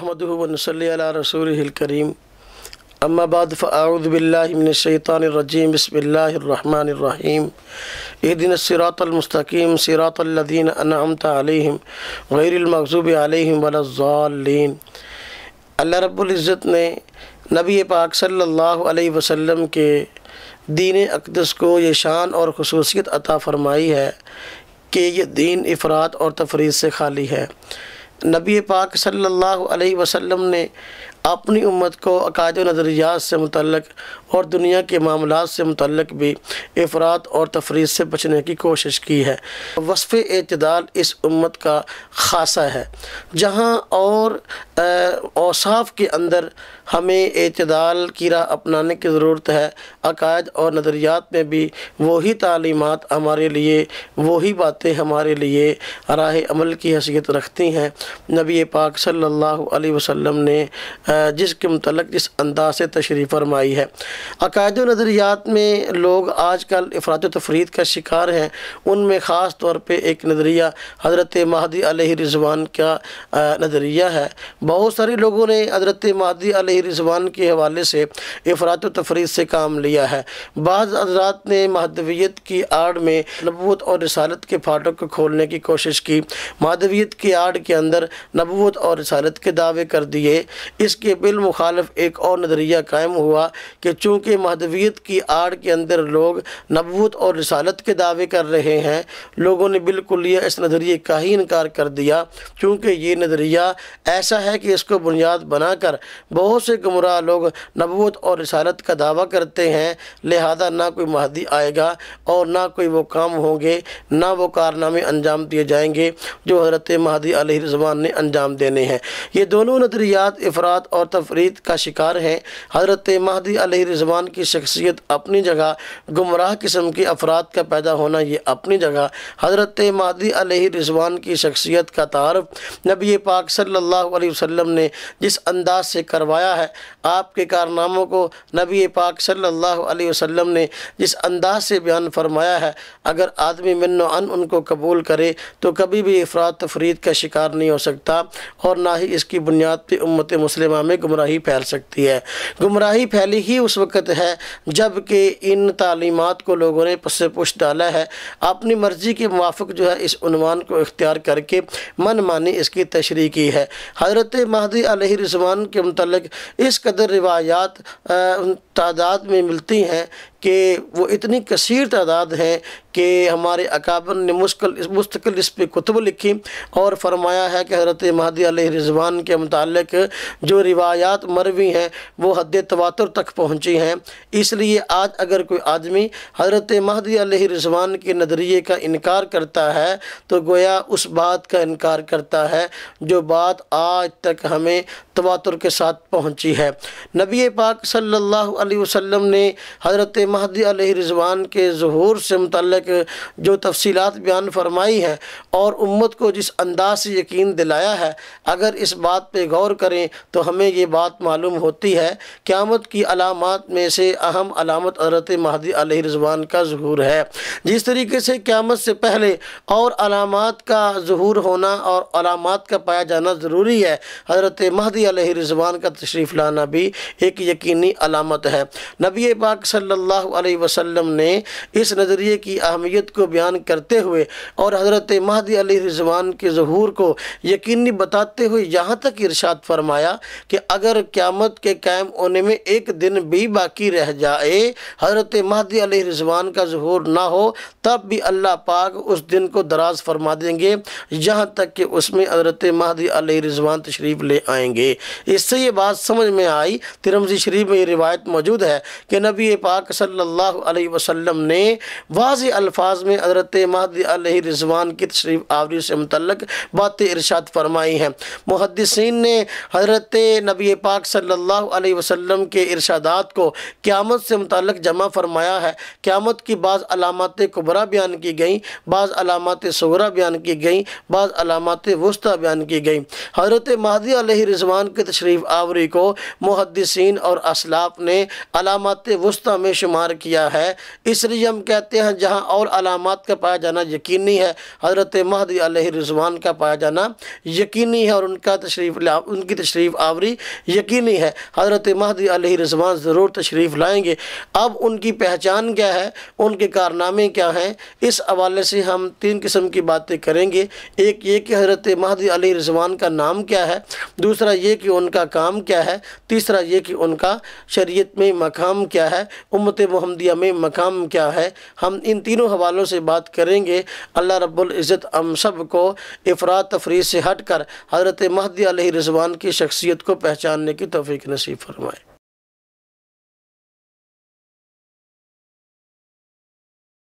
नहमदुहु व नसल्ली अला रसूलिहिल करीम अम्मा बाद फ़अऊज़ु बिल्लाहि मिनश शैतानिर रजीम बिस्मिल्लाहिर रहमानिर रहीम इहदिनस सिरातल मुस्तकीम सिरातल लज़ीना अनअमता अलैहिम गैरिल मग़ज़ूबि अलैहिम वलज़्ज़ाल्लीन। अल्लाह रब्बुल इज़्ज़त ने नबी पाक सल्लल्लाहु अलैहि वसल्लम के दीन अक़दस को ये शान और ख़ुसूसियत अता फ़रमाई है कि ये दीन इफ़रात और तफरीद से खाली है। नबी पाक सल्लल्लाहु अलैहि वसल्लम ने अपनी उम्मत को अक़ायद व नज़रियात से मुतल्लक़ और दुनिया के मामलात से मुतल्लक़ भी इफ़रात और तफरीद से बचने की कोशिश की है। वस्फ़ एतदाल इस उम्मत का ख़ासा है, जहाँ और औसाफ़ के अंदर हमें एतदाल की राह अपनाने की ज़रूरत है। अक़ायद और नज़रियात में भी वही तालीमात हमारे लिए, वही बातें हमारे लिए राह अमल की हैसियत रखती हैं। नबी पाक सल्लल्लाहु अलैहि वसल्लम ने जिसके मुतल्लिक़ जिस अंदाज़ से तशरीफ़ फरमाई है। अक़ायद व नज़रियात में लोग आजकल इफ़रात व तफ़रीद का शिकार हैं। उनमें ख़ास तौर पे एक नज़रिया हज़रत महदी अलैहि रिज़वान का नज़रिया है। बहुत सारे लोगों ने हज़रत महदी अलैहि रिज़वान के हवाले से इफ़रात व तफ़रीद से काम लिया है। बाज़ हज़रात ने महदवियत की आड़ में नबूवत और रिसालत के फाटक को खोलने की कोशिश की। महदवियत की आड़ के अंदर नबूवत और रिसालत के दावे कर दिए। इसके बिलमुखालिफ एक और नज़रिया कायम हुआ कि चूँकि महदवियत की आड़ के अंदर लोग नबूवत और रिसालत के दावे कर रहे हैं, लोगों ने बिल्कुल इस नज़रिए का ही इनकार कर दिया, चूँकि ये नज़रिया ऐसा है कि इसको बुनियाद बनाकर बहुत से गुमराह लोग नबूवत और रिसालत का दावा करते हैं। लिहाजा ना कोई महदी आएगा और ना कोई वो काम होंगे, ना वो कारनामे अंजाम दिए जाएंगे जो हज़रत महदी अलैहि रिज़वान ने अंजाम देने हैं। ये दोनों नज़रियात इफ़रात और तफरीद का शिकार हैं। हज़रत महदी अलैहि रिज़वान की शख्सियत अपनी जगह, गुमराह किस्म के अफराद का पैदा होना ये अपनी जगह। हज़रत महदी अलैहि रिज़वान की शख्सियत का तारुफ़ नबी पाक सल्लल्लाहु अलैहि वसल्लम ने जिस अंदाज से करवाया है, आपके कारनामों को नबी पाक सल्लल्लाहु अलैहि वसल्लम ने जिस अंदाज से बयान फरमाया है, अगर आदमी मिन्नो अन उनको कबूल करे तो कभी भी इफ़रात तफरीद का शिकार नहीं हो सकता और ना ही इसकी बुनियाद पर उम्मत मुस्लिमा में गुमराही फैल सकती है। गुमराही फैली ही उस वक़्त है जब कि इन तालीमात को लोगों ने पस पुश डाला है, अपनी मर्ज़ी के मुवाफ़िक जो है इस उन्वान को इख्तियार करके मन मानी इसकी तशरीह की है। हज़रत महदी अलैहि रिज़वान के मुतल्लिक़ इस कदर रिवायात तादाद में मिलती हैं कि वो इतनी कसीर तादाद हैं कि हमारे अकाबर ने मुस्तकिल इस पर कुतुब लिखी और फरमाया है कि हज़रत महदी अलैहि रिज़वान के मुताल्लिक़ जो रिवायात मरवी हैं वो हद तवातुर तक पहुँची हैं। इसलिए आज अगर कोई आदमी हज़रत महदी अलैहि रिज़वान के नज़रिए का इनकार करता है तो गोया उस बात का इनकार करता है जो बात आज तक हमें तवातुर के साथ पहुँची है। नबी पाक सल्लल्लाहु अलैहि वसल्लम ने हज़रत महदी अलैहि रिज़वान के ज़ुहूर से मुतल्लिक़ जो तफसीलात बयान फरमाई हैं और उम्मत को जिस अंदाज से यकीन दिलाया है, अगर इस बात पे गौर करें तो हमें ये बात मालूम होती है क़यामत की अलामात में से अहम अलामत हज़रत महदी अलैहि रिज़वान का ज़ुहूर है। जिस तरीके से क़यामत से पहले और अलामात का ज़ुहूर होना और अलामात का पाया जाना ज़रूरी है, हज़रत महदी अलैहि रिज़वान का तशरीफ़ लाना भी एक यकीनी अलामत है। नबी पाक सल्लल्लाहु अलैहि वसल्लम ने इस नज़रिए की अहमियत को बयान करते हुए और हज़रत महदी अलैहि रिज़वान के ज़ुहूर को यकीनी बताते हुए यहाँ तक इरशाद फरमाया कि अगर क़यामत के कायम होने में एक दिन भी बाकी रह जाए, हज़रत महदी अलैहि रिज़वान का ज़ुहूर ना हो, तब भी अल्लाह पाक उस दिन को दराज फरमा देंगे यहाँ तक कि उसमें हज़रत महदी अलैहि रिज़वान तशरीफ़ ले आएंगे। इससे ये बात समझ में आई, तिरमिज़ी शरीफ में ये रिवायत मौजूद है कि नबी पाक सल्लल्लाहु अलैहि वसल्लम ने वाज़े अल्फाज में हज़रत महदी अलैहि रिज़वान की तशरीफ़ आवरी से मुतल्लिक़ बातें इरशाद फरमाई हैं। मुहद्दिसीन ने हज़रत नबी पाक सल्लल्लाहु अलैहि वसल्लम के इरशादात को क़यामत से मुतल्लिक़ जमा फरमाया है। क़यामत की बाज़ अलामत कुबरा बयान की गई, बाज़ अलामत सुगरा बयान की गई, बाज़ अलामत वुस्ता बयान की गई। हज़रत महदी अलैहि रिज़वान की तशरीफ़ आवरी को मुहद्दिसीन और असलाफ़ ने अलामत वुस्ता में शुमार شمار کیا ہے، اس لیے ہم کہتے ہیں جہاں اور علامات کا پایا جانا یقینی ہے، حضرت مہدی علیہ رضوان کا پایا جانا یقینی ہے اور ان کی تشریف آوری یقینی ہے۔ حضرت مہدی علیہ رضوان ضرور تشریف لائیں گے۔ اب ان کی پہچان کیا ہے، ان کے کارنامے کیا ہیں، اس حوالے سے ہم 3 قسم کی باتیں کریں گے۔ ایک یہ کہ حضرت مہدی علیہ رضوان کا نام کیا ہے، دوسرا یہ کہ ان کا کام کیا ہے، تیسرا یہ کہ ان کا شریعت میں مقام کیا ہے، امت محمدیہ میں مقام کیا ہے۔ ہم ان تینوں حوالوں سے بات کریں گے۔ اللہ رب العزت ہم سب کو افراط تفریط سے ہٹ کر حضرت مہدی علیہ رضوان کی شخصیت کو پہچاننے کی توفیق نصیب فرمائے۔